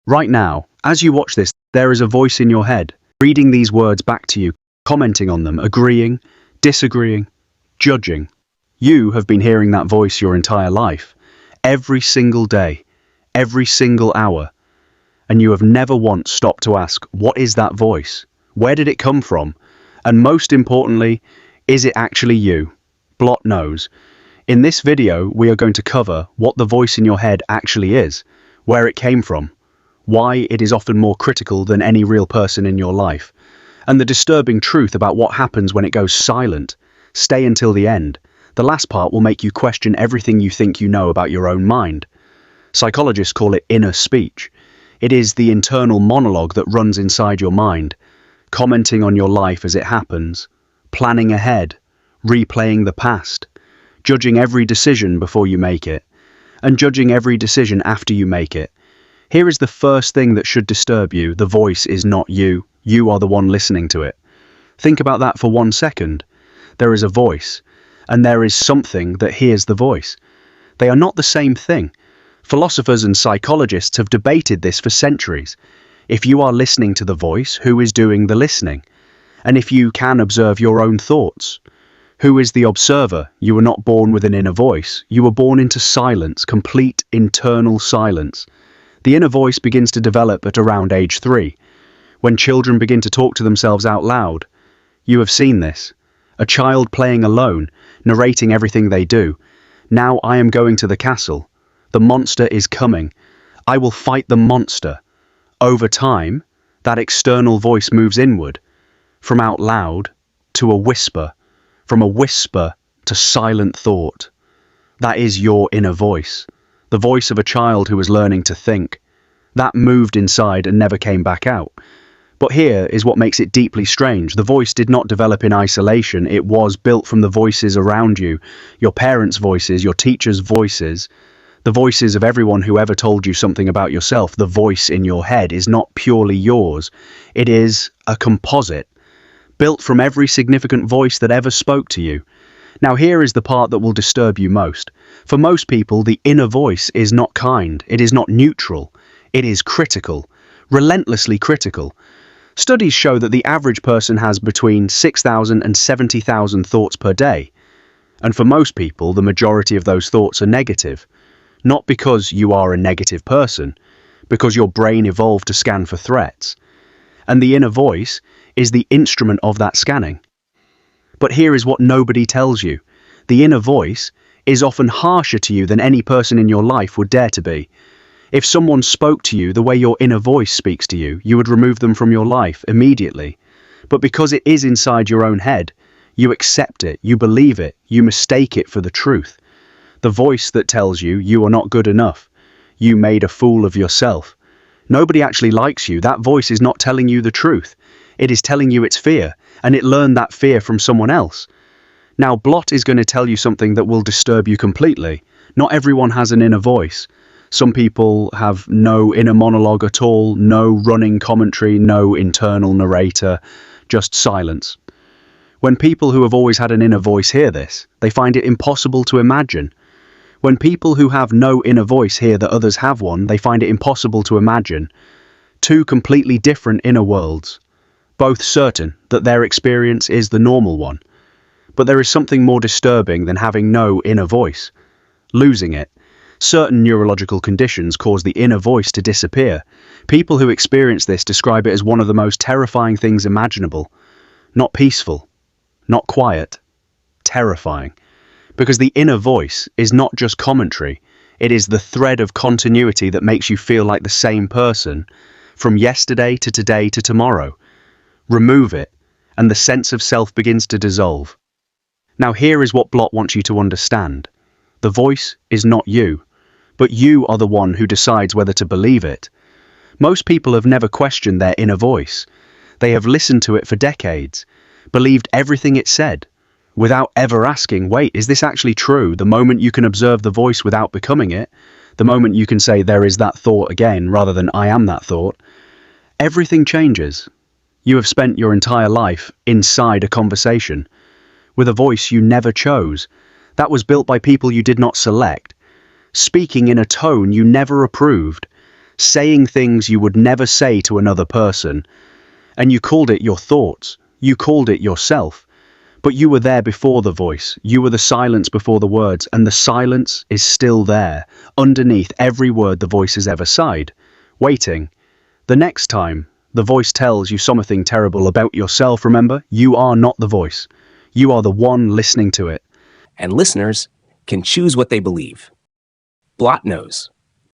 Right now, as you watch this, there is a voice in your head, reading these words back to you, commenting on them, agreeing, disagreeing, judging. You have been hearing that voice your entire life, every single day, every single hour, and you have never once stopped to ask, what is that voice? Where did it come from? And most importantly, is it actually you? Blott knows. In this video, we are going to cover what the voice in your head actually is, where it came from, why it is often more critical than any real person in your life, and the disturbing truth about what happens when it goes silent. Stay until the end. The last part will make you question everything you think you know about your own mind. Psychologists call it inner speech. It is the internal monologue that runs inside your mind, commenting on your life as it happens, planning ahead, replaying the past, judging every decision before you make it, and judging every decision after you make it. Here is the first thing that should disturb you. The voice is not you. You are the one listening to it. Think about that for 1 second. There is a voice, and there is something that hears the voice. They are not the same thing. Philosophers and psychologists have debated this for centuries. If you are listening to the voice, who is doing the listening? And if you can observe your own thoughts, who is the observer? You were not born with an inner voice. You were born into silence, complete internal silence. The inner voice begins to develop at around age 3, when children begin to talk to themselves out loud. You have seen this. A child playing alone, narrating everything they do. Now I am going to the castle. The monster is coming. I will fight the monster. Over time, that external voice moves inward, from out loud to a whisper, from a whisper to silent thought. That is your inner voice. The voice of a child who was learning to think. That moved inside and never came back out. But here is what makes it deeply strange. The voice did not develop in isolation. It was built from the voices around you, your parents' voices, your teachers' voices, the voices of everyone who ever told you something about yourself. The voice in your head is not purely yours. It is a composite, built from every significant voice that ever spoke to you. Now here is the part that will disturb you most. For most people, the inner voice is not kind. It is not neutral. It is critical, relentlessly critical. Studies show that the average person has between 6,000 and 70,000 thoughts per day. And for most people, the majority of those thoughts are negative. Not because you are a negative person, because your brain evolved to scan for threats. And the inner voice is the instrument of that scanning. But here is what nobody tells you. The inner voice is often harsher to you than any person in your life would dare to be. If someone spoke to you the way your inner voice speaks to you, you would remove them from your life immediately. But because it is inside your own head, you accept it, you believe it, you mistake it for the truth. The voice that tells you you are not good enough. You made a fool of yourself. Nobody actually likes you. That voice is not telling you the truth. It is telling you its fear, and it learned that fear from someone else. Now, Blott is going to tell you something that will disturb you completely. Not everyone has an inner voice. Some people have no inner monologue at all, no running commentary, no internal narrator, just silence. When people who have always had an inner voice hear this, they find it impossible to imagine. When people who have no inner voice hear that others have one, they find it impossible to imagine. Two completely different inner worlds, both certain that their experience is the normal one. But there is something more disturbing than having no inner voice. Losing it. Certain neurological conditions cause the inner voice to disappear. People who experience this describe it as one of the most terrifying things imaginable. Not peaceful, not quiet, terrifying. Because the inner voice is not just commentary, it is the thread of continuity that makes you feel like the same person, from yesterday to today to tomorrow. Remove it, and the sense of self begins to dissolve. Now here is what Blott wants you to understand. The voice is not you, but you are the one who decides whether to believe it. Most people have never questioned their inner voice. They have listened to it for decades, believed everything it said, without ever asking, wait, is this actually true? The moment you can observe the voice without becoming it, the moment you can say there is that thought again rather than I am that thought, everything changes. You have spent your entire life inside a conversation with a voice you never chose, that was built by people you did not select, speaking in a tone you never approved, saying things you would never say to another person. And you called it your thoughts. You called it yourself. But you were there before the voice. You were the silence before the words, and the silence is still there, underneath every word the voice has ever sighed, waiting. The next time the voice tells you something terrible about yourself, remember, you are not the voice. You are the one listening to it. And listeners can choose what they believe. Blott knows.